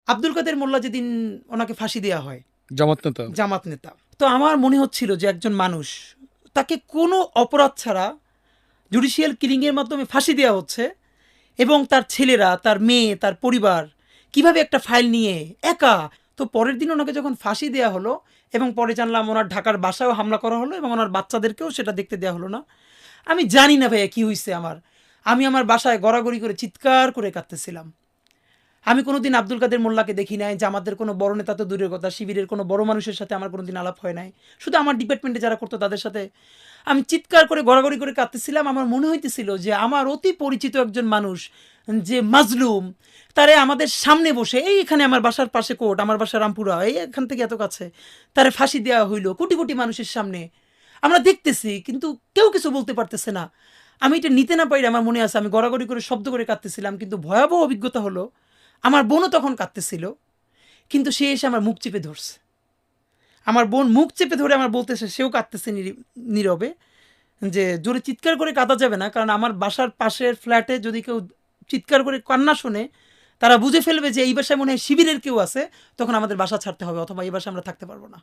আব্দুল কাদের মোল্লা যেদিন ওনাকে ফাঁসি দেওয়া হয়, জামাত নেতা, তো আমার মনে হচ্ছিল যে একজন মানুষ, তাকে কোনো অপরাধ ছাড়া জুডিশিয়াল কিলিংয়ের মাধ্যমে ফাঁসি দেওয়া হচ্ছে, এবং তার ছেলেরা, তার মেয়ে, তার পরিবার কিভাবে একটা ফাইল নিয়ে একা। তো পরের দিন ওনাকে যখন ফাঁসি দেওয়া হলো, এবং পরে জানলাম ওনার ঢাকার বাসায়ও হামলা করা হলো, এবং ওনার বাচ্চাদেরকেও সেটা দেখতে দেওয়া হলো না। আমি জানি না ভাইয়া কী হয়েছে আমি আমার বাসায় গড়াগড়ি করে চিৎকার করে কাঁদতেছিলাম। আমি কোনোদিন আব্দুল কাদের মোল্লাকে দেখি নাই, জামাতের কোনো বড় নেতা তো দূরের কথা, শিবিরের কোনো বড় মানুষের সাথে আমার কোনোদিন আলাপ হয় নাই, শুধু আমার ডিপার্টমেন্টে যারা করতো তাদের সাথে। আমি চিৎকার করে গড়াগড়ি করে কাঁদতেছিলাম। আমার মনে হইতেছিল যে আমার অতি পরিচিত একজন মানুষ, যে মাজলুম, তারে আমাদের সামনে বসে, এইখানে আমার বাসার পাশে কোর্ট, আমার বাসা রামপুরা, এই এখান থেকে এত কাছে, তারে ফাঁসি দেওয়া হইলো কোটি কোটি মানুষের সামনে, আমরা দেখতেছি, কিন্তু কেউ কিছু বলতে পারতেছে না। আমি এটা নিতে না পারি, আমার মনে আছে আমি গড়াগড়ি করে শব্দ করে কাঁদতেছিলাম। কিন্তু ভয়াবহ অভিজ্ঞতা হলো, আমার বোনও তখন কাঁদতেছিল, কিন্তু সে এসে আমার মুখ চেপে ধরছে। আমার বোন মুখ চেপে ধরে আমার বলতেছে, সেও কাঁদতেছে নীরবে, যে জোরে চিৎকার করে কাঁদা যাবে না, কারণ আমার বাসার পাশের ফ্ল্যাটে যদি কেউ চিৎকার করে কান্না শোনে, তারা বুঝে ফেলবে যে এই বাসায় মনে হয় শিবিরের কেউ আছে, তখন আমাদের বাসা ছাড়তে হবে, অথবা এই বাসায় আমরা থাকতে পারবো না।